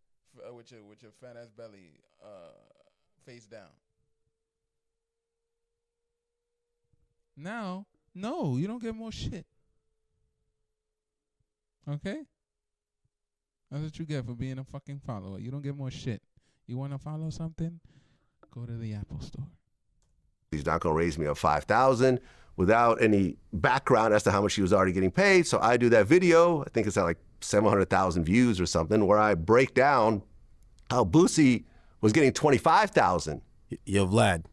with your fat ass belly face down. Now, no, you don't get more shit. Okay? That's what you get for being a fucking follower. You don't get more shit. You want to follow something? Go to the Apple store. He's not going to raise me a $5,000 without any background as to how much he was already getting paid. So I do that video. I think it's at like 700,000 views or something, where I break down how Boosie was getting 25,000. Yo, Vlad,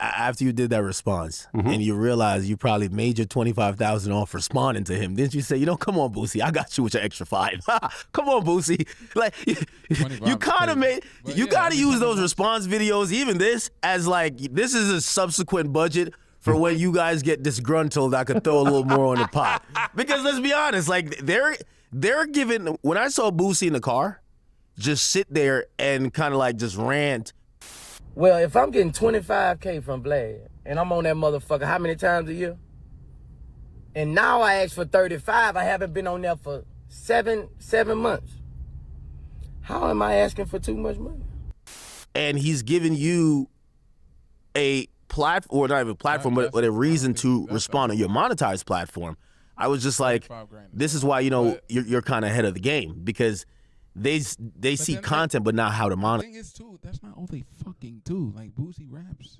after you did that response and you realized you probably made your 25,000 off responding to him, didn't you say, come on, Boosie, I got you with your extra 5. Come on, Boosie. Like, you kind of made, you got to use those response videos, even this, as like, this is a subsequent budget for when you guys get disgruntled, I could throw a little more on the pot. Because let's be honest, like, they're giving, when I saw Boosie in the car, just sit there and kind of like just rant. Well, if I'm getting 25K from Vlad, and I'm on that motherfucker how many times a year? And now I ask for 35, I haven't been on there for seven months. How am I asking for too much money? And he's giving you a platform, or not even a platform, but a reason to respond on your monetized platform. I was just like, this is why, you're kind of ahead of the game, because they see content, but not how to monetize. The thing is, too, that's not all they fucking do. Like, Boosie raps,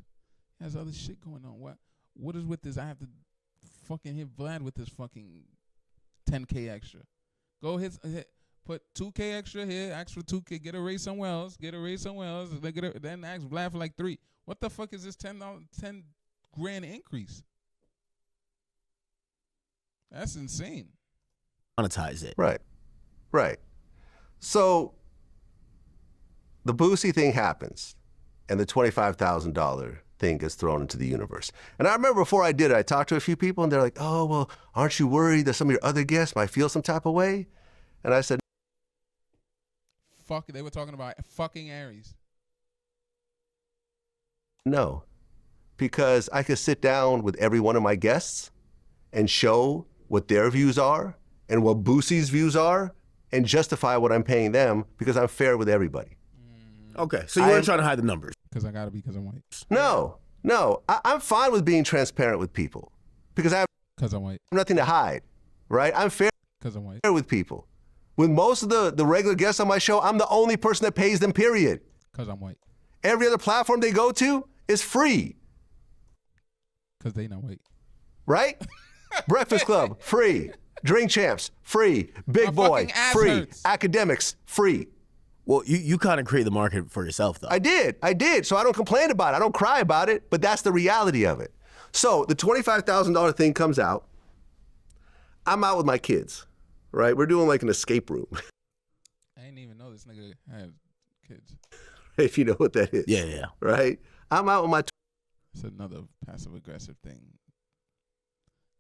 has other shit going on. What is with this? I have to fucking hit Vlad with this fucking 10K extra. Go hit put 2K extra here, ask for 2K, get a raise somewhere else, then ask Vlad for like 3. What the fuck is this $10 grand increase? That's insane. Monetize it. Right. So the Boosie thing happens, and the $25,000 thing gets thrown into the universe. And I remember before I did it, I talked to a few people, and they're like, oh, well, aren't you worried that some of your other guests might feel some type of way? And I said, fuck, they were talking about fucking Aries. No, because I could sit down with every one of my guests and show what their views are and what Boosie's views are and justify what I'm paying them because I'm fair with everybody. Okay, so you weren't trying to hide the numbers. Because I gotta be because I'm white. No. I'm fine with being transparent with people because I have Because I'm white. nothing to hide, right? I'm fair Because I'm white. with people. With most of the regular guests on my show, I'm the only person that pays them, period. Because I'm white. Every other platform they go to is free, Because they not white. right? Breakfast Club, free. Drink Champs, free. Big My Boy, fucking ass free. hurts. Academics, free. Well, you kind of create the market for yourself, though. I did. So I don't complain about it. I don't cry about it, but that's the reality of it. So the $25,000 thing comes out. I'm out with my kids, right? We're doing like an escape room. I didn't even know this nigga had kids. If you know what that is. Yeah. Right? I'm out with my It's another passive aggressive thing.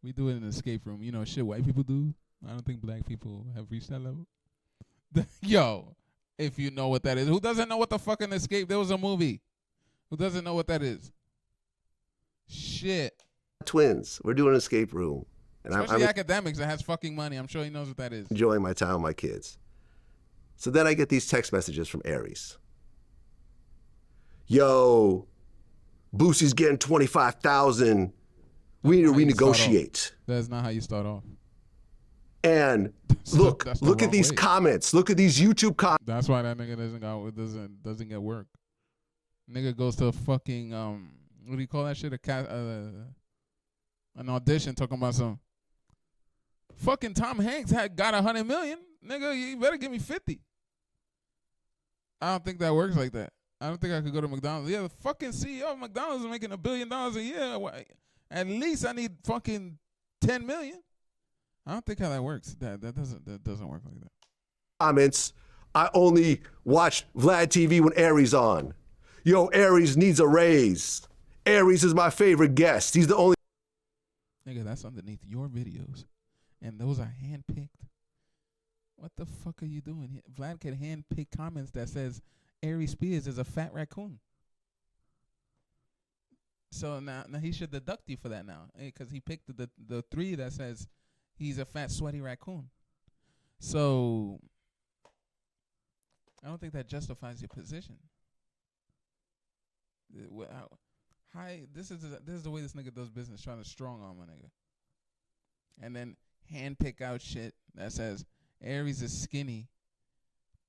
We do it in an escape room. You know, shit white people do. I don't think black people have reached that level. Yo, if you know what that is. Who doesn't know what the fucking escape? There was a movie. Who doesn't know what that is? Shit. twins. We're doing an escape room. And Especially I'm academics that has fucking money. I'm sure he knows what that is. enjoying my time with my kids. So then I get these text messages from Aries. Yo, Boosie's getting 25,000. We need to How you start off. renegotiate. That's not how you start off. And That's look the at wrong these way. comments. Look at these YouTube comments. That's why that nigga doesn't get work. Nigga goes to fucking what do you call that shit? An audition talking about some fucking Tom Hanks got 100 million. Nigga, you better give me 50. I don't think that works like that. I don't think I could go to McDonald's. Yeah, the fucking CEO of McDonald's is making $1 billion a year. At least I need fucking 10 million. I don't think how that works. That doesn't work like that. Comments. I only watch VladTV when Aries on. Yo, Aries needs a raise. Aries is my favorite guest. He's the only. Nigga, that's underneath your videos. And those are handpicked. What the fuck are you doing? Vlad can handpick comments that says Aries Spears is a fat raccoon. So now he should deduct you for that now. Because he picked the 3 that says he's a fat, sweaty raccoon. So I don't think that justifies your position. This is the way this nigga does business, trying to strong arm a nigga. And then hand pick out shit that says Aries is skinny,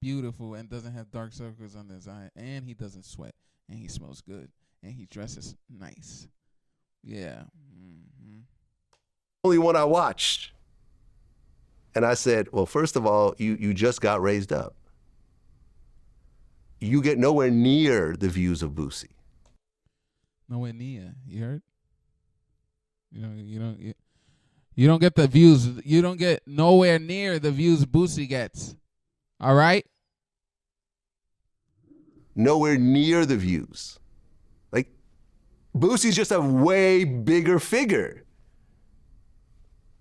beautiful, and doesn't have dark circles under his eye, and he doesn't sweat, and he smells good, and he dresses nice. Yeah. Mm-hmm. Only one I watched. And I said, well, first of all, you just got raised up. You get nowhere near the views of Boosie. Nowhere near. You heard? You don't get the views. You don't get nowhere near the views Boosie gets. All right? Nowhere near the views. Like, Boosie's just a way bigger figure.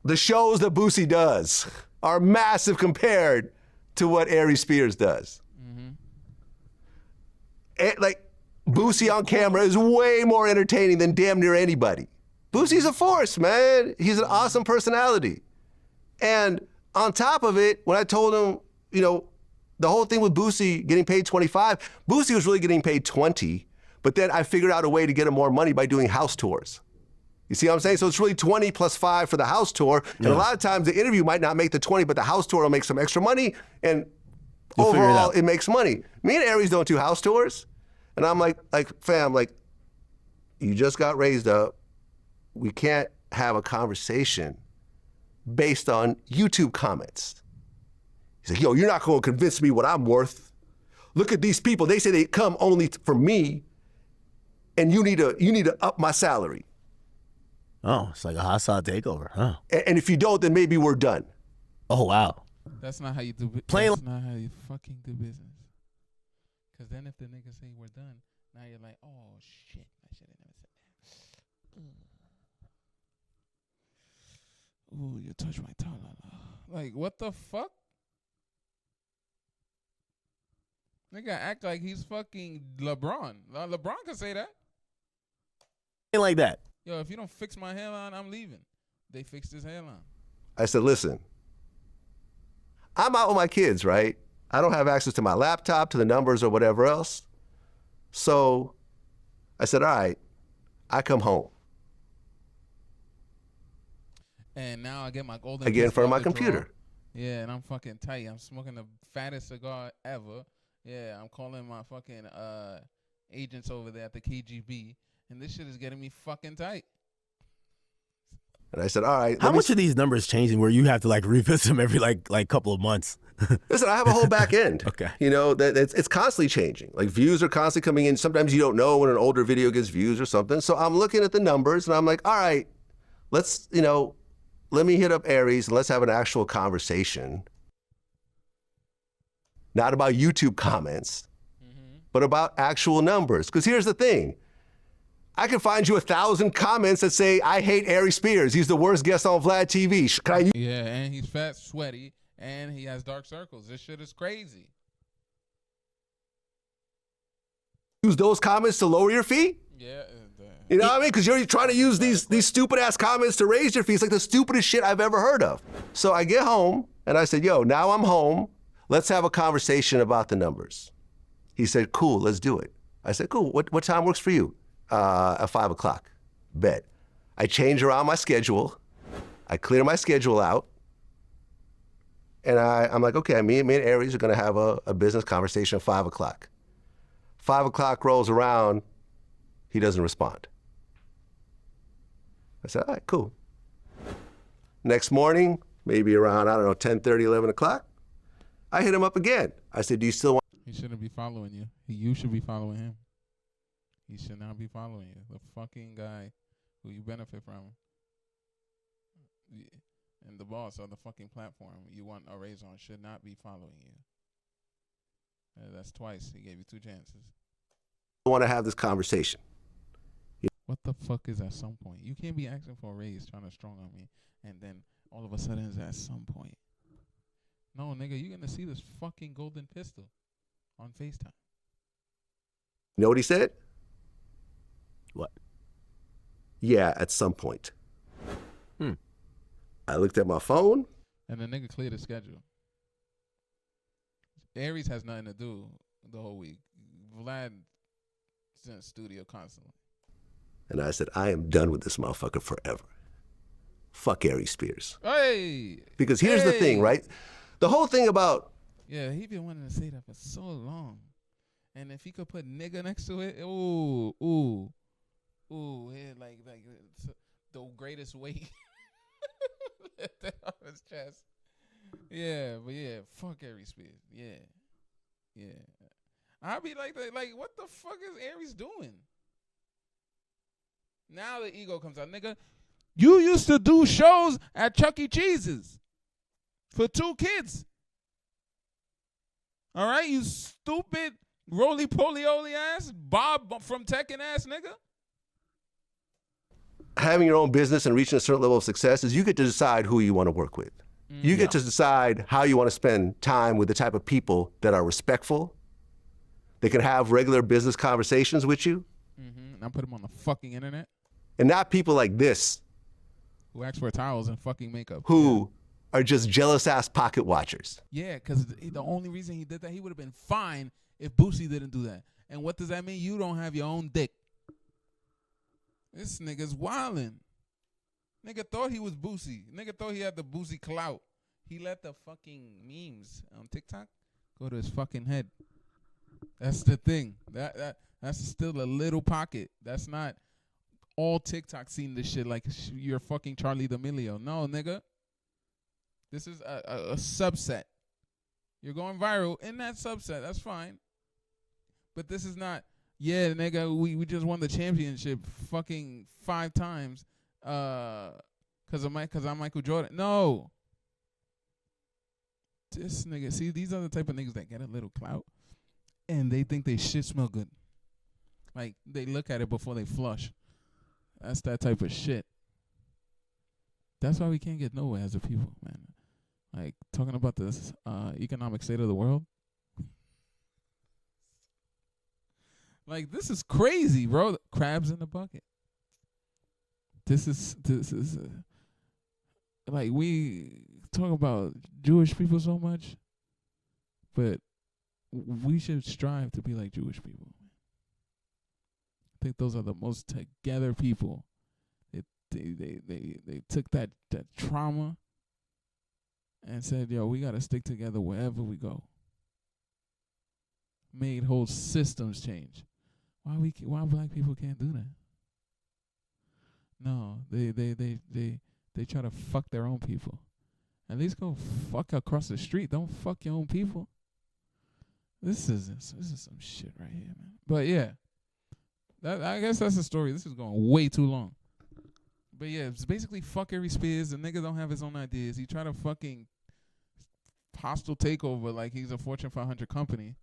The shows that Boosie does are massive compared to what Aries Spears does. And, like, Boosie on camera is way more entertaining than damn near anybody. Boosie's a force, man. He's an awesome personality. And on top of it, when I told him, the whole thing with Boosie getting paid 25, Boosie was really getting paid 20, but then I figured out a way to get him more money by doing house tours. You see what I'm saying? So it's really 20 plus 5 for the house tour. And a lot of times the interview might not make the 20, but the house tour will make some extra money. And overall, it makes money. Me and Aries don't do house tours. And I'm like, fam, you just got raised up. We can't have a conversation based on YouTube comments. He's like, yo, you're not going to convince me what I'm worth. Look at these people. They say they come only for me, and you need to up my salary. Oh, it's like a hostile takeover, huh? And if you don't, then maybe we're done. Oh, wow. That's not how you do business. That's not how you fucking do business. Because then if the niggas say we're done, now you're like, oh, shit. I should have never said that. Ooh, you touched my tongue. Like, what the fuck? Nigga act like he's fucking LeBron. LeBron can say that. Ain't like that. Yo, if you don't fix my hairline, I'm leaving. They fixed his hairline. I said, listen, I'm out with my kids, right? I don't have access to my laptop, to the numbers or whatever else. So I said, all right, I come home. And now I get my golden. I get in pistol front of my out the computer. drawer. Yeah, and I'm fucking tight. I'm smoking the fattest cigar ever. Yeah, I'm calling my fucking agents over there at the KGB, and this shit is getting me fucking tight. And I said, all right. How much are these numbers changing where you have to like revisit them every like couple of months? Listen, I have a whole back end. Okay. You know, that it's constantly changing. Like views are constantly coming in. Sometimes you don't know when an older video gets views or something. So I'm looking at the numbers and I'm like, all right, let's, let me hit up Aries and let's have an actual conversation. Not about YouTube comments, but about actual numbers. Because here's the thing. I can find you 1,000 comments that say, I hate Aries Spears. He's the worst guest on VladTV. Can I Yeah, and he's fat, sweaty, and he has dark circles. This shit is crazy. use those comments to lower your fee? Yeah. You know what I mean? Because you're trying to use these stupid ass comments to raise your fees, like the stupidest shit I've ever heard of. So I get home and I said, yo, now I'm home. Let's have a conversation about the numbers. He said, cool, let's do it. I said, cool, what time works for you? At 5 o'clock. Bet. I change around my schedule. I clear my schedule out. And I'm like, okay, me and Aries are gonna have a business conversation at 5 o'clock. 5 o'clock rolls around, he doesn't respond. I said, all right, cool. Next morning, maybe around, 10:30, 11 o'clock, I hit him up again. I said, do you still want? He shouldn't be following you. You should be following him. He should not be following you. The fucking guy who you benefit from. And the boss of the fucking platform you want a raise on should not be following you. That's twice. He gave you 2 chances. I want to have this conversation. What the fuck is at some point? You can't be asking for a raise trying to strong on me, and then all of a sudden it's at some point. No, nigga, you're going to see this fucking golden pistol on FaceTime. You know what he said? What? Yeah, at some point. I looked at my phone. And the nigga cleared his schedule. Aries has nothing to do the whole week. Vlad is in the studio constantly. And I said, I am done with this motherfucker forever. Fuck Aries Spears. Hey! Because here's the thing, right? The whole thing about... Yeah, he been wanting to say that for so long. And if he could put nigga next to it, ooh, yeah, like it's the greatest weight. On his chest. Yeah, but yeah, fuck Aries Spears. Yeah. I be like, what the fuck is Aries doing? Now the ego comes out, nigga. You used to do shows at Chuck E. Cheese's for 2 kids. All right, you stupid roly-poly-oly ass Bob from Tekken ass nigga. Having your own business and reaching a certain level of success is you get to decide who you want to work with. You get to decide how you want to spend time with the type of people that are respectful. They can have regular business conversations with you. And I put him on the fucking internet. And not people like this. Who ask for towels and fucking makeup. Who are just jealous ass pocket watchers. Yeah, because the only reason he did that, he would have been fine if Boosie didn't do that. And what does that mean? You don't have your own dick. This nigga's wildin'. Nigga thought he was Boosie. Nigga thought he had the Boosie clout. He let the fucking memes on TikTok go to his fucking head. That's the thing. That's still a little pocket. That's not all TikTok seen this shit like you're fucking Charlie D'Amelio. No, nigga. This is a subset. You're going viral in that subset. That's fine. But this is not, yeah, nigga, we just won the championship fucking 5 times because I'm Michael Jordan. No. This nigga, see, these are the type of niggas that get a little clout and they think they shit smell good. Like, they look at it before they flush. That's that type of shit. That's why we can't get nowhere as a people, man. Like, talking about this economic state of the world. Like, this is crazy, bro. Crabs in the bucket. This is like, we talk about Jewish people so much, but we should strive to be like Jewish people. I think those are the most together people. They took that trauma and said, yo, we got to stick together wherever we go. Made whole systems change. Why black people can't do that? No, they try to fuck their own people. At least go fuck across the street. Don't fuck your own people. This is some shit right here, man. But yeah, I guess that's the story. This is going way too long. But yeah, it's basically fuck Aries Spears. The nigga don't have his own ideas. He tried to fucking hostile takeover like he's a Fortune 500 company.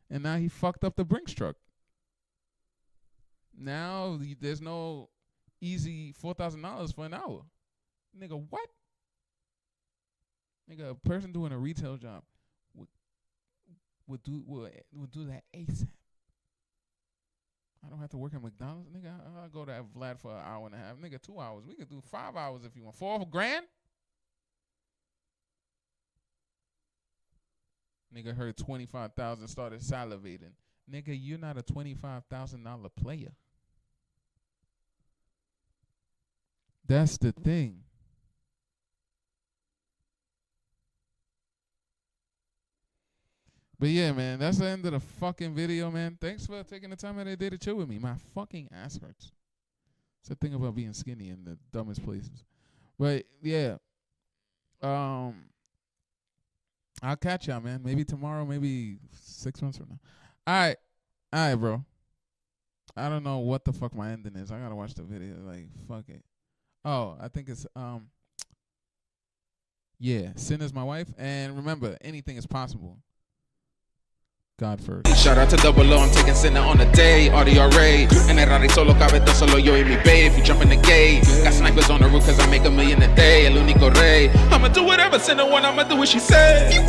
And now he fucked up the Brinks truck. Now there's no easy $4,000 for an hour. Nigga, what? Nigga, a person doing a retail job would do that ASAP. I don't have to work at McDonald's. Nigga, I'll go to Vlad for an hour and a half. Nigga, 2 hours. We could do 5 hours if you want. $4,000? Nigga heard 25,000, started salivating. Nigga, you're not a $25,000 player. That's the thing. But yeah, man, that's the end of the fucking video, man. Thanks for taking the time out of the day to chill with me. My fucking ass hurts. It's the thing about being skinny in the dumbest places. But yeah. I'll catch y'all, man. Maybe tomorrow, maybe 6 months from now. All right, bro. I don't know what the fuck my ending is. I gotta watch the video. Like, fuck it. Oh, I think it's yeah, sin is my wife. And remember, anything is possible. God first. Shout out to Double O, I'm taking Sinner on a day. RDRA. En el Rari solo cabe todo solo yo y mi babe. You jump in the gate. Got snipers on the roof cause I make $1 million a day. El único rey. I'ma do whatever Sinner want, I'ma do what she say.